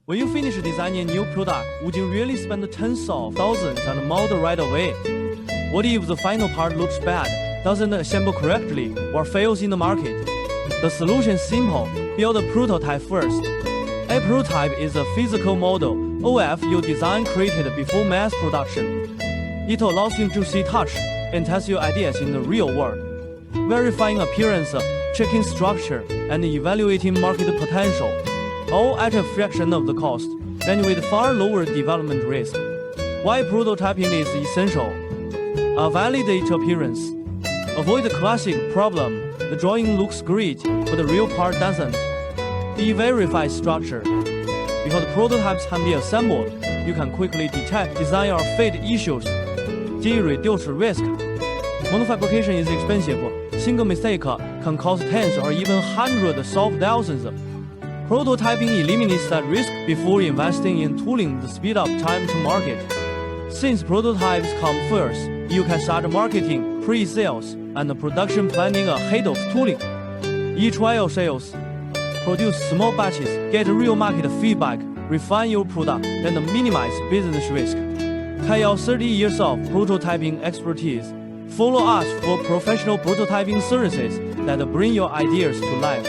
When you finish designing a new product, would you really spend tens of thousands on the model right away? What if the final part looks bad, doesn't assemble correctly, or fails in the market? The solution is simple. Build a prototype first. A prototype is a physical model, OF you design created before mass production. It allows you to see, touch, and test your ideas in the real world, verifying appearance, checking structure, and evaluating market potential, all at a fraction of the cost, and with far lower development risk. Why prototyping is essential? Validate appearance. Avoid the classic problem: the drawing looks great, but the real part doesn't. Verify structure. Because prototypes can be assembled, you can quickly detect design or fit issues. Reduce risk. Model fabrication is expensive. Single mistake can cost tens or even hundreds of thousands. Prototyping eliminates that risk before investing in tooling to speed up time to market. Since prototypes come first, you can start marketing, pre-sales, and production planning ahead of tooling. Trial sales. Produce small batches, get real market feedback, refine your product, and minimize business risk. Carry out 30 years of prototyping expertise. Follow us for professional prototyping services that bring your ideas to life.